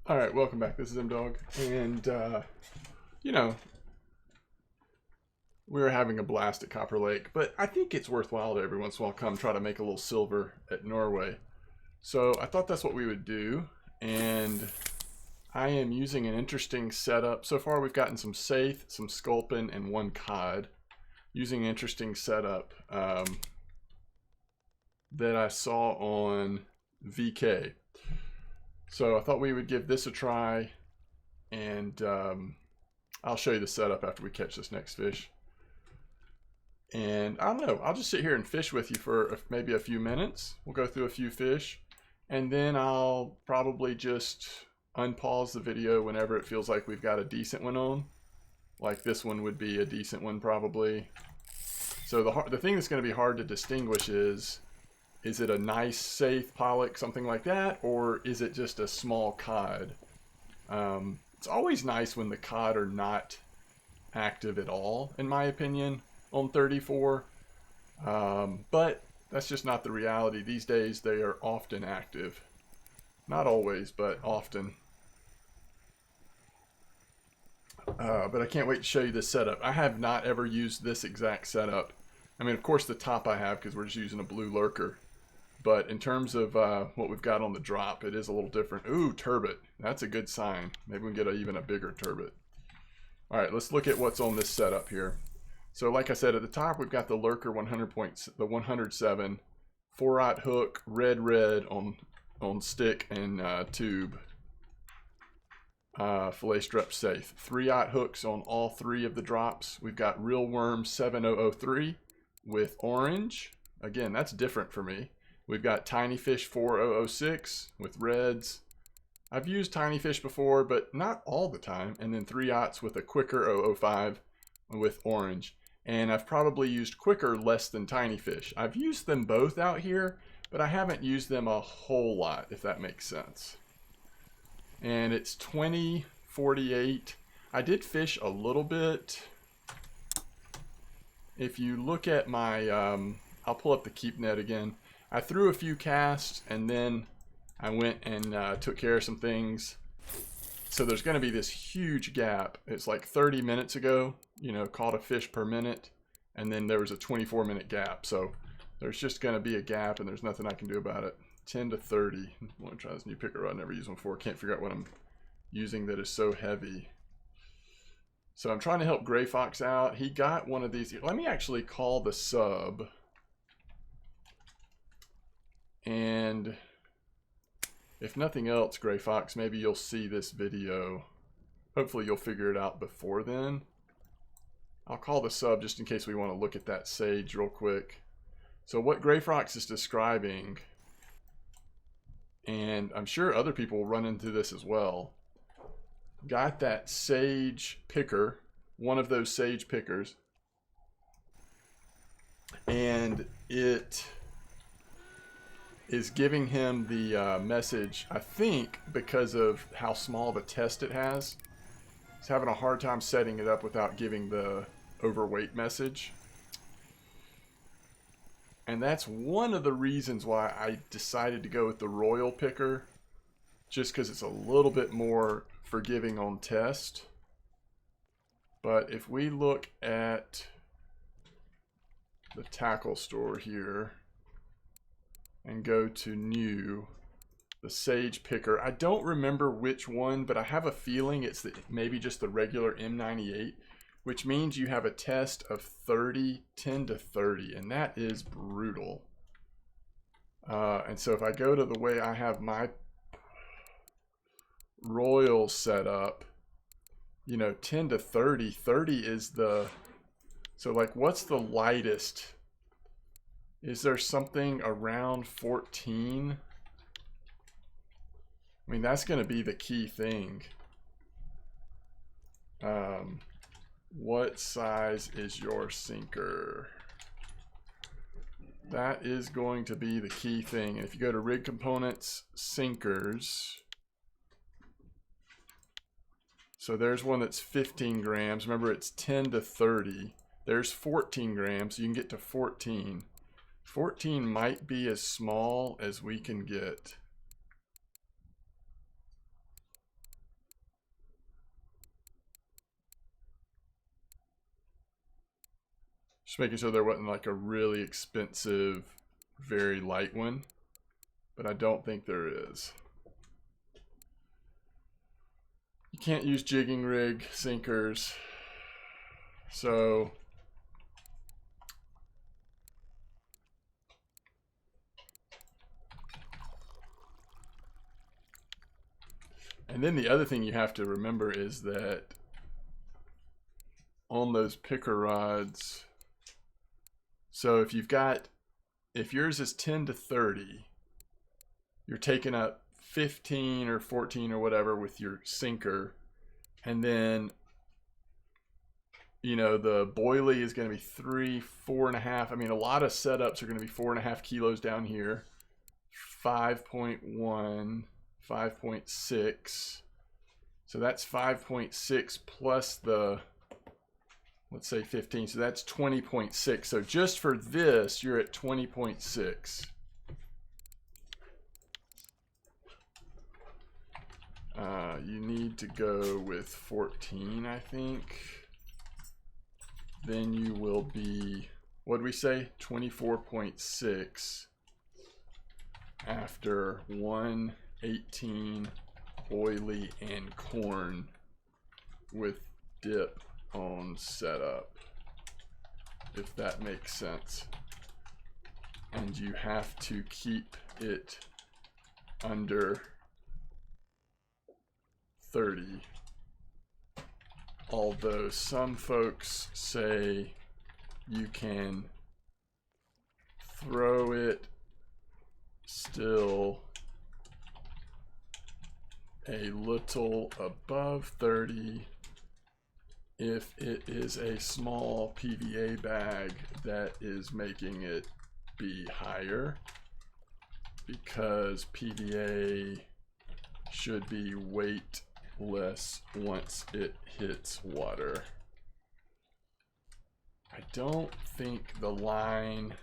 All right, welcome back. This is M-Dog. And, you know, we were having a blast at Copper Lake, but I think it's worthwhile to every once in a while come try to make a little silver at Norway. So I thought that's what we would do. And I am using an interesting setup. So far, we've gotten some Saith, some Sculpin, and one Cod. Using an interesting setup that I saw on VK. So I thought we would give this a try, and I'll show you the setup after we catch this next fish. And I don't know, I'll just sit here and fish with you for maybe a few minutes. We'll go through a few fish, and then I'll probably just unpause the video whenever it feels like we've got a decent one on. Like this one would be a decent one probably. So the thing that's going to be hard to distinguish is it a nice, safe pollock, something like that, or is it just a small cod? It's always nice when the cod are not active at all, in my opinion, on 34. But that's just not the reality. These days, they are often active. Not always, but often. But I can't wait to show you this setup. I have not ever used this exact setup. I mean, of course, the top I have because we're just using a blue lurker. But in terms of what we've got on the drop, it is a little different. Ooh, turbot. That's a good sign. Maybe we can get even a bigger turbot. All right, let's look at what's on this setup here. So like I said, at the top, we've got the Lurker 107, 4/0 hook, red on stick and tube. Fillet strep safe. 3/0 hooks on all three of the drops. We've got Real Worm 7003 with orange. Again, that's different for me. We've got Tiny Fish 4006 with reds. I've used Tiny Fish before, but not all the time. And then 3/0s with a Quicker 005 with orange. And I've probably used Quicker less than Tiny Fish. I've used them both out here, but I haven't used them a whole lot, if that makes sense. And it's 2048. I did fish a little bit. If you look at my, I'll pull up the keep net again. I threw a few casts and then I went and took care of some things. So there's going to be this huge gap. It's like 30 minutes ago, you know, caught a fish per minute. And then there was a 24-minute gap. So there's just going to be a gap and there's nothing I can do about it. 10 to 30. I want to try this new picker rod. I've never used one before. Can't figure out what I'm using that is so heavy. So I'm trying to help Gray Fox out. He got one of these. Let me actually call the sub. And if nothing else, Gray Fox, maybe you'll see this video. Hopefully you'll figure it out before then. I'll call the sub just in case we want to look at that sage real quick. So what Gray Fox is describing, and I'm sure other people will run into this as well, got that sage picker, one of those sage pickers, and it is giving him the message, I think because of how small of a test it has. He's having a hard time setting it up without giving the overweight message. And that's one of the reasons why I decided to go with the Royal picker, just because it's a little bit more forgiving on test. But if we look at the tackle store here and go to new, the Sage picker, I don't remember which one, but I have a feeling it's maybe just the regular M98, which means you have a test of 30, 10 to 30, and that is brutal. And so if I go to the way I have my Royal set up, you know, 10 to 30, 30 is the, so like what's the lightest? Is there something around 14? I mean, that's going to be the key thing. What size is your sinker? That is going to be the key thing. And if you go to rig components, sinkers. So there's one that's 15 grams. Remember, it's 10 to 30. There's 14 grams. So you can get to 14. 14 might be as small as we can get. Just making sure there wasn't like a really expensive, very light one. But I don't think there is. You can't use jigging rig sinkers. So and then the other thing you have to remember is that on those picker rods, so if yours is 10 to 30, you're taking up 15 or 14 or whatever with your sinker, and then the boilie is going to be 3, 4.5. I mean, a lot of setups are going to be 4.5 kilos down here, 5.1, 5.6. So that's 5.6 plus the, let's say 15. So that's 20.6. So just for this, you're at 20.6. You need to go with 14, I think. Then you will be, what did we say? 24.6 after 118 oily and corn with dip on setup, if that makes sense. And you have to keep it under 30. Although some folks say you can throw it still a little above 30 if it is a small PVA bag that is making it be higher, because PVA should be weightless once it hits water. I don't think the line,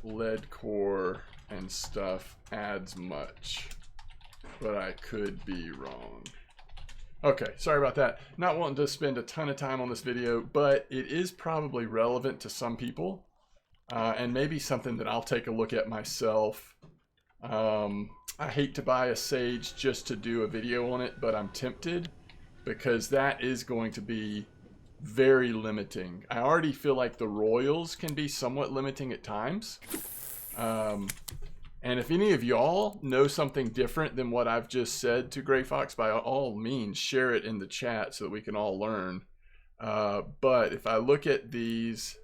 lead core and stuff adds much, but I could be wrong. Okay, sorry about that. Not wanting to spend a ton of time on this video, but it is probably relevant to some people, and maybe something that I'll take a look at myself. I hate to buy a Sage just to do a video on it, but I'm tempted, because that is going to be very limiting. I already feel like the Royals can be somewhat limiting at times. And if any of y'all know something different than what I've just said to Gray Fox, by all means, share it in the chat so that we can all learn. But if I look at these,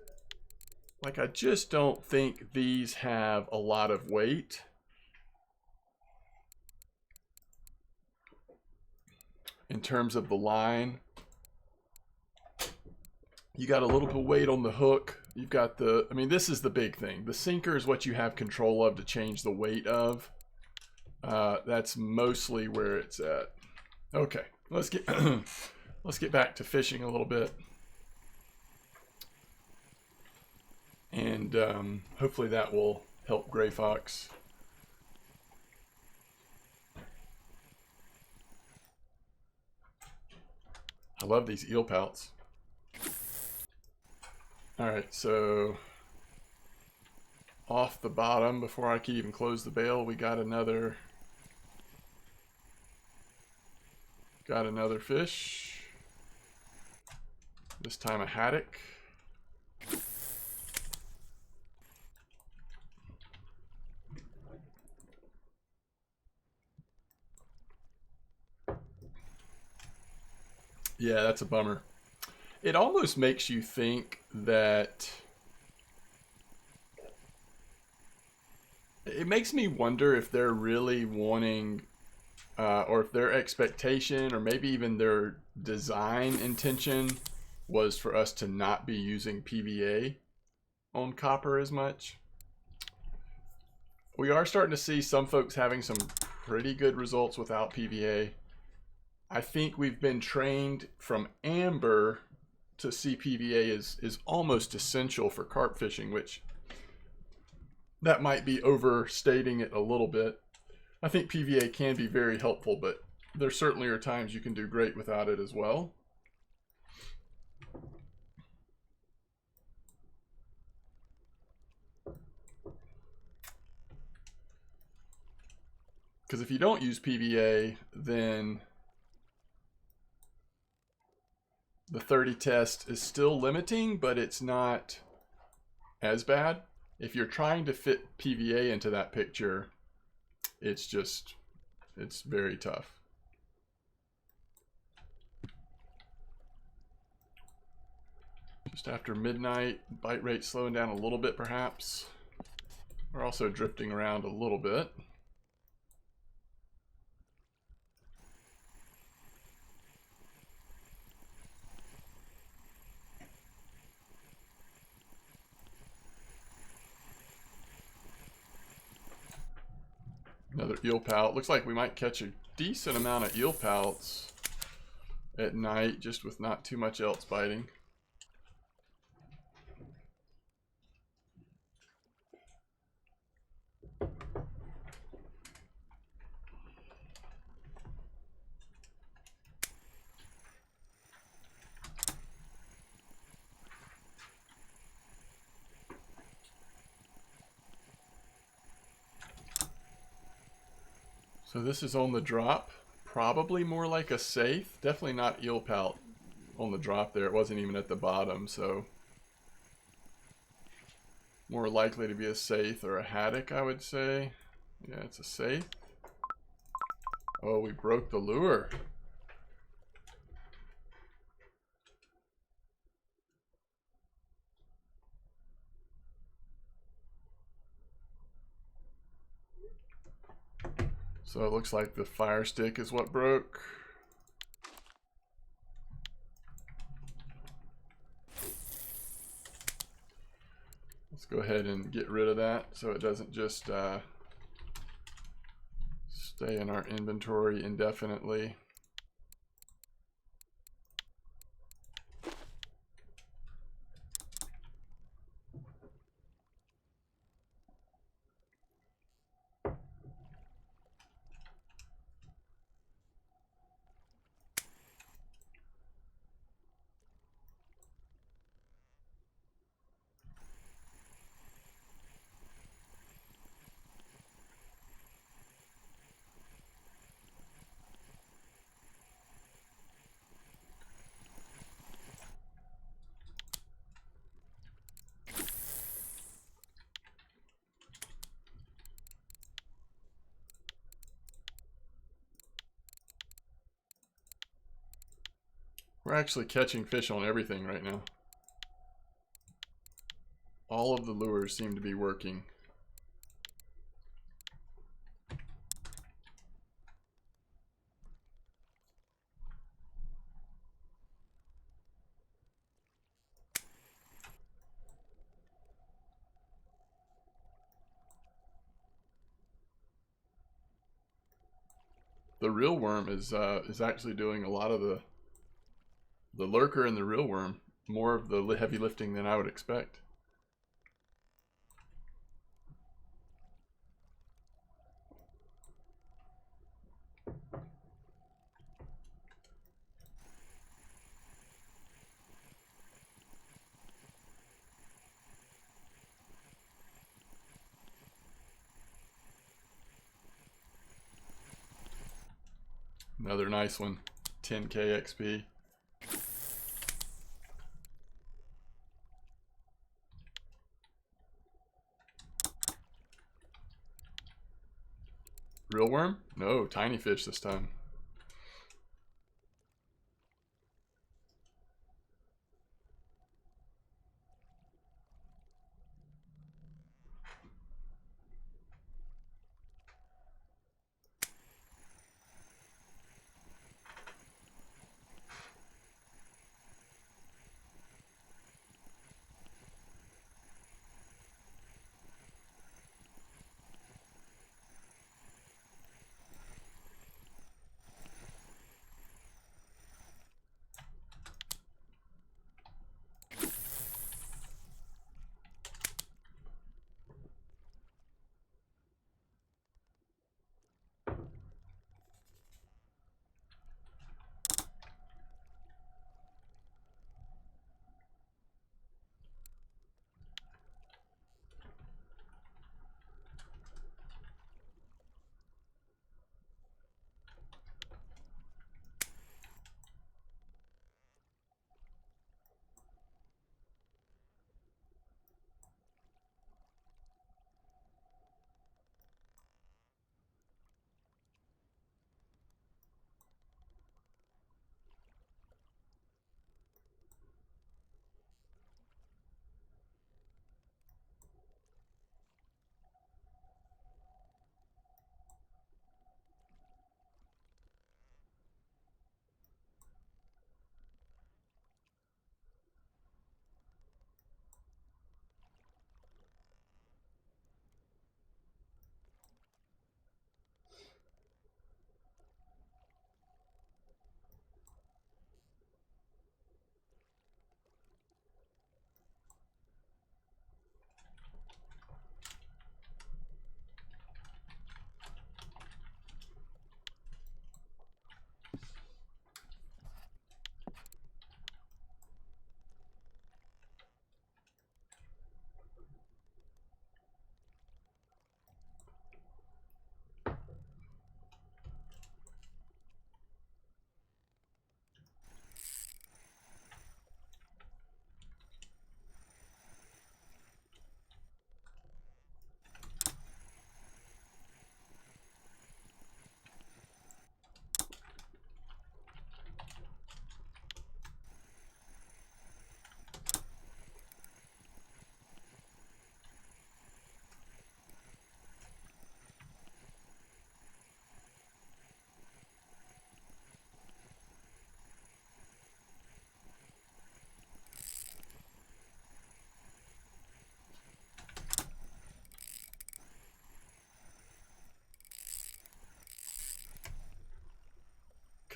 like, I just don't think these have a lot of weight. In terms of the line, you got a little bit of weight on the hook. You've got the, I mean, this is the big thing. The sinker is what you have control of to change the weight of. That's mostly where it's at. Okay, let's get let's get back to fishing a little bit, and hopefully that will help Gray Fox. I love these eel pouts. All right, so off the bottom, before I can even close the bail, we got another fish. This time a haddock. Yeah, that's a bummer. It almost makes you think that, it makes me wonder if they're really wanting, or if their expectation, or maybe even their design intention, was for us to not be using PVA on copper as much. We are starting to see some folks having some pretty good results without PVA. I think we've been trained from amber to see PVA is almost essential for carp fishing, which that might be overstating it a little bit. I think PVA can be very helpful, but there certainly are times you can do great without it as well. Because if you don't use PVA, then the 30 test is still limiting, but it's not as bad. If you're trying to fit PVA into that picture, it's very tough. Just after midnight, bite rate slowing down a little bit perhaps. We're also drifting around a little bit. Another eel pout. Looks like we might catch a decent amount of eel pouts at night, just with not too much else biting. So this is on the drop, probably more like a safe, definitely not eel pout on the drop there. It wasn't even at the bottom, so more likely to be a safe or a haddock, I would say. Yeah, it's a safe. Oh, we broke the lure. So it looks like the fire stick is what broke. Let's go ahead and get rid of that so it doesn't just stay in our inventory indefinitely. We're actually catching fish on everything right now. All of the lures seem to be working. The real worm is actually doing a lot of the lurker and the real worm, more of the heavy lifting than I would expect. Another nice one, 10K XP. Real worm? No, tiny fish this time.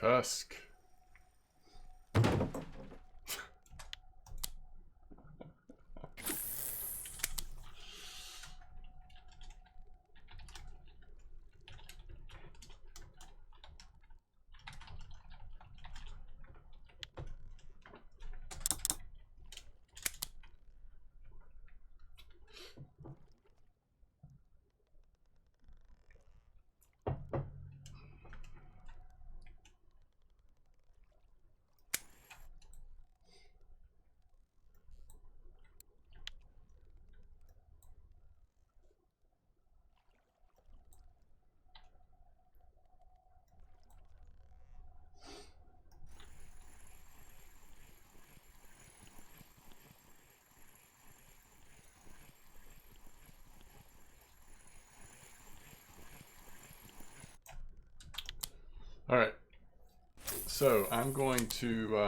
Cusk. All right, so I'm going to go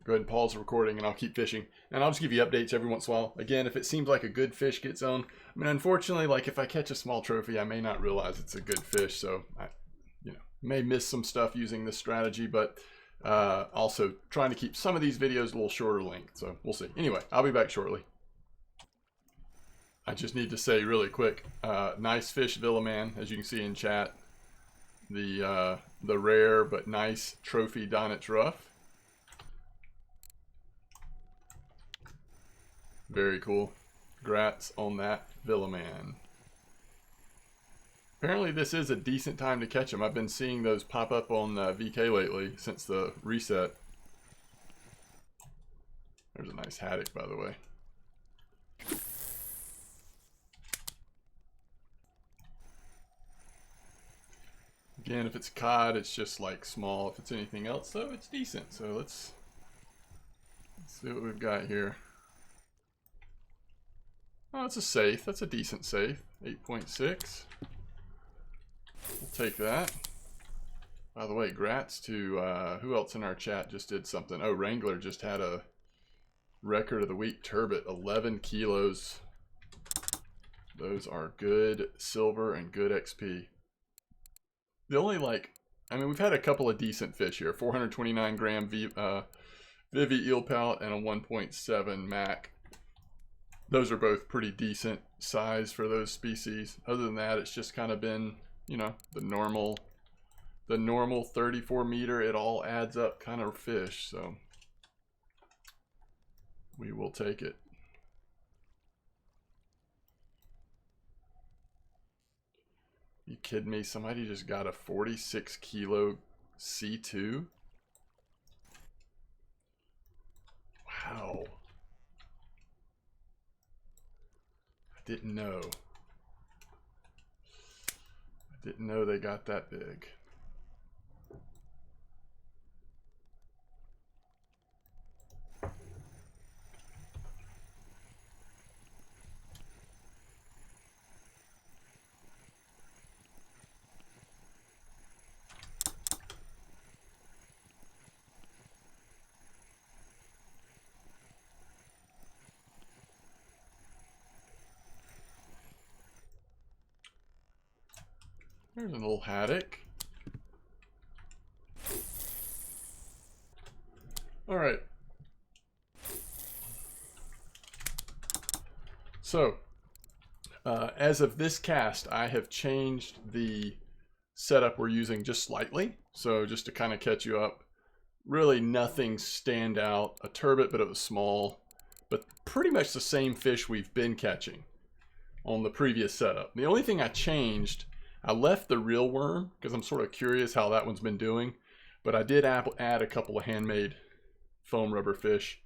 ahead and pause the recording, and I'll keep fishing. And I'll just give you updates every once in a while. Again, if it seems like a good fish gets on, I mean, unfortunately, like if I catch a small trophy, I may not realize it's a good fish. So I, may miss some stuff using this strategy, but also trying to keep some of these videos a little shorter length. So we'll see. Anyway, I'll be back shortly. I just need to say really quick, nice fish, Villa Man, as you can see in chat. The rare but nice trophy Dinit's Rough. Very cool. Congrats on that, Villa Man. Apparently this is a decent time to catch them. I've been seeing those pop up on VK lately since the reset. There's a nice haddock, by the way. Again, if it's cod, it's just like small. If it's anything else, though, it's decent. So let's see what we've got here. Oh, it's a safe. That's a decent safe. 8.6. We'll take that. By the way, grats to who else in our chat just did something. Oh, Wrangler just had a record of the week turbot, 11 kilos. Those are good silver and good XP. The only, like, I mean, we've had a couple of decent fish here. 429 gram Vivi eel pout and a 1.7 Mac. Those are both pretty decent size for those species. Other than that, it's just kind of been, you know, the normal 34 meter, it all adds up kind of fish. So we will take it. You kidding me? Somebody just got a 46 kilo C2? Wow. I didn't know. I didn't know they got that big. There's a little haddock. All right. So, as of this cast, I have changed the setup we're using just slightly. So just to kind of catch you up, really nothing stand out. A turbot, but it was small, but pretty much the same fish we've been catching on the previous setup. The only thing I changed, I left the real worm because I'm sort of curious how that one's been doing, but I did add a couple of handmade foam rubber fish,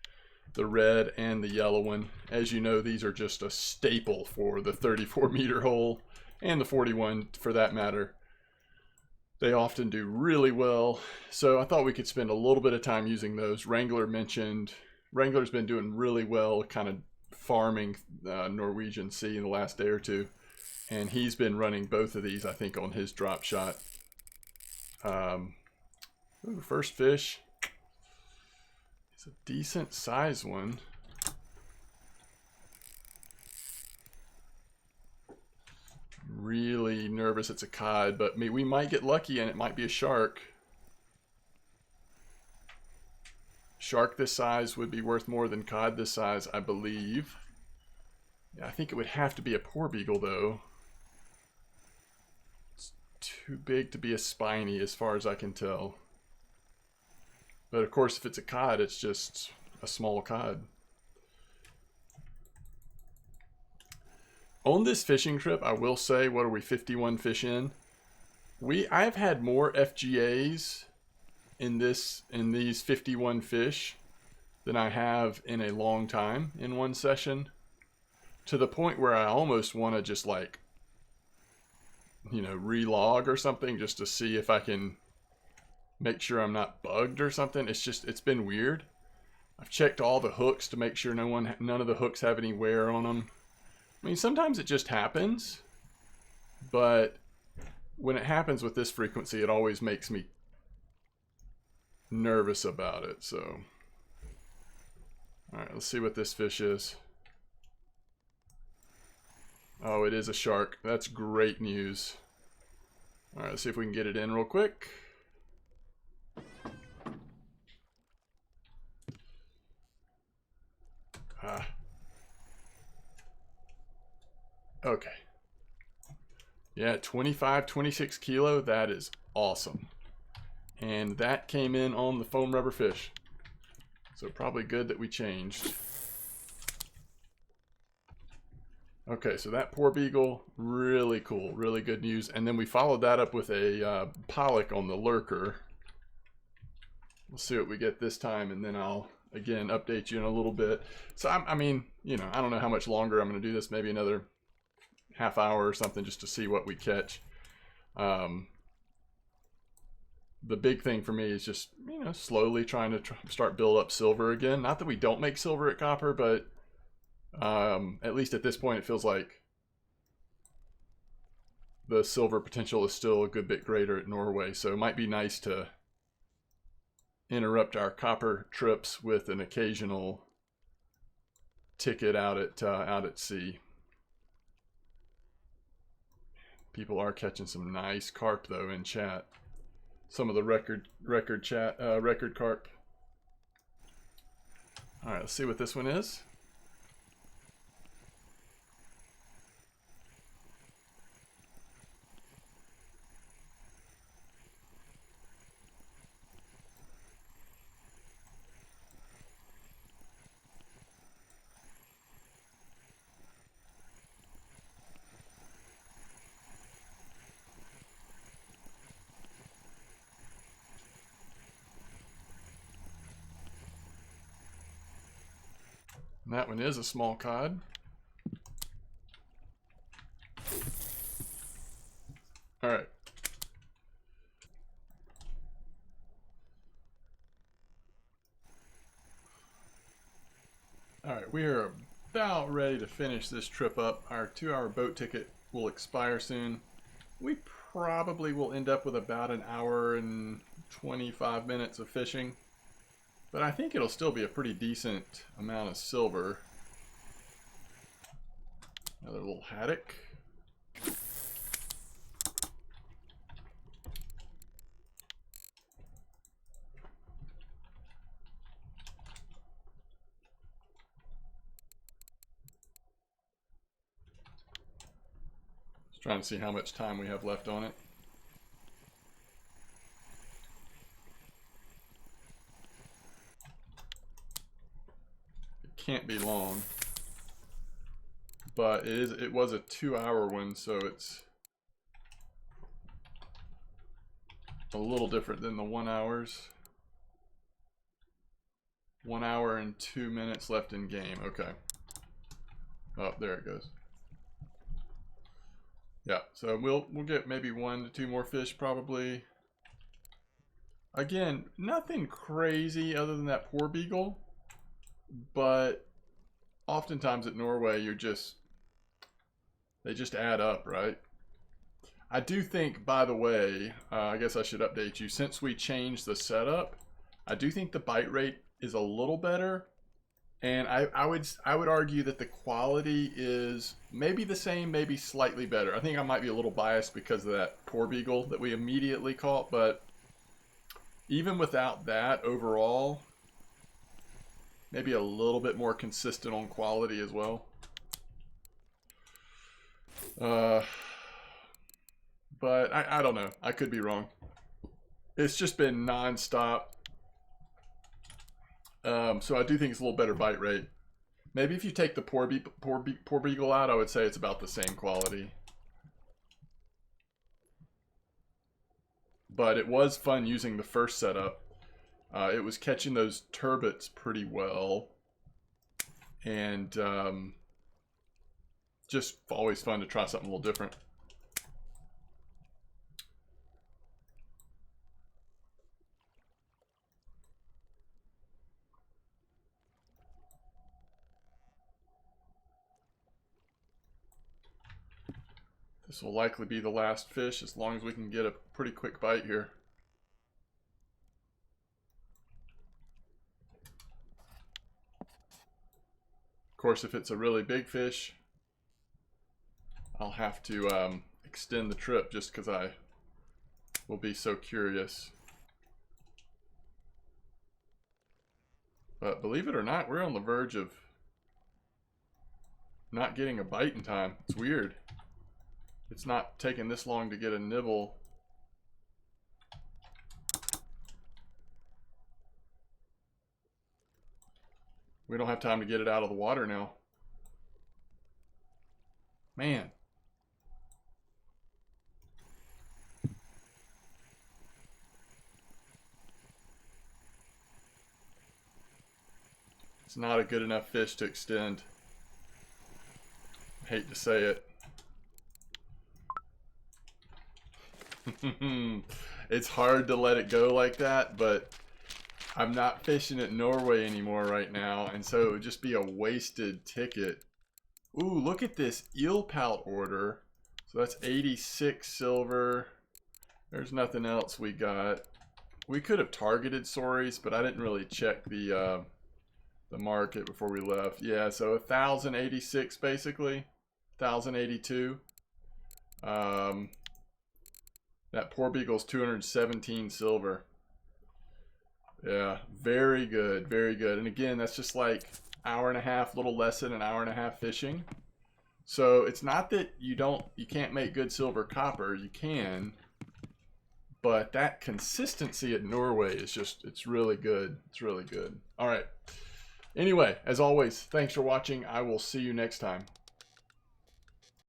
the red and the yellow one. As you know, these are just a staple for the 34 meter hole and the 41 for that matter. They often do really well, so I thought we could spend a little bit of time using those. Wrangler's been doing really well, kind of farming Norwegian Sea in the last day or two, and he's been running both of these, I think, on his drop shot. Ooh, first fish. It's a decent size one. really nervous it's a cod, but we might get lucky and it might be a shark. Shark this size would be worth more than cod this size, I believe. Yeah, I think it would have to be a poor beagle, though. It's too big to be a spiny, as far as I can tell. But of course, if it's a cod, it's just a small cod. On this fishing trip, I will say, what are we, 51 fish in? I've had more FGAs in these 51 fish than I have in a long time in one session, to the point where I almost want to just, like, you know, relog or something just to see if I can make sure I'm not bugged or something. It's been weird. I've checked all the hooks to make sure none of the hooks have any wear on them. I mean, sometimes it just happens, but when it happens with this frequency, it always makes me nervous about it. So, all right, let's see what this fish is. Oh, it is a shark. That's great news. All right, let's see if we can get it in real quick. Okay. Yeah, 25, 26 kilo. That is awesome. And that came in on the foam rubber fish. So probably good that we changed. Okay, so that poor beagle, really cool, really good news. And then we followed that up with a pollock on the lurker. We'll see what we get this time, and then I'll, again, update you in a little bit. So, I mean, you know, I don't know how much longer I'm going to do this, maybe another half hour or something just to see what we catch. The big thing for me is just, you know, slowly trying to start build up silver again. Not that we don't make silver at Copper, but at least at this point it feels like the silver potential is still a good bit greater at Norway. So it might be nice to interrupt our Copper trips with an occasional ticket out at sea. People are catching some nice carp though in chat. Some of the record carp. All right, let's see what this one is. And that one is a small cod. All right. All right, we are about ready to finish this trip up. Our 2-hour boat ticket will expire soon. We probably will end up with about an hour and 25 minutes of fishing. But I think it'll still be a pretty decent amount of silver. Another little haddock. Just trying to see how much time we have left on it. Can't be long, but it was a 2-hour one, so it's a little different than the 1 hours. 1 hour and 2 minutes left in game. Okay. Oh, there it goes. Yeah, so we'll get maybe 1 to 2 more fish probably. Again, nothing crazy other than that poor beagle. But oftentimes at Norway, they just add up, right? I do think, by the way, I guess I should update you. Since we changed the setup, I do think the bite rate is a little better. And I would argue that the quality is maybe the same, maybe slightly better. I think I might be a little biased because of that poor beagle that we immediately caught, but even without that, overall, maybe a little bit more consistent on quality as well. But I don't know. I could be wrong. It's just been non-stop. So I do think it's a little better bite rate. Maybe if you take the poor beagle out, I would say it's about the same quality. But it was fun using the first setup. It was catching those turbots pretty well. And just always fun to try something a little different. This will likely be the last fish as long as we can get a pretty quick bite here. Of course, if it's a really big fish, I'll have to extend the trip just because I will be so curious. But believe it or not, we're on the verge of not getting a bite in time. It's weird. It's not taking this long to get a nibble. We don't have time to get it out of the water now. Man. It's not a good enough fish to extend. I hate to say it. It's hard to let it go like that, but I'm not fishing at Norway anymore right now, and so it would just be a wasted ticket. Ooh, look at this eel pout order. So that's 86 silver. There's nothing else we got. We could have targeted Sories, but I didn't really check the market before we left. Yeah, so 1,086 basically. 1,082. That poor beagle's 217 silver. Yeah, very good, very good. And again, that's just like hour and a half, little less than an hour and a half fishing. So it's not that you can't make good silver copper, you can, but that consistency at Norway is just, it's really good. It's really good. All right. Anyway, as always, thanks for watching. I will see you next time.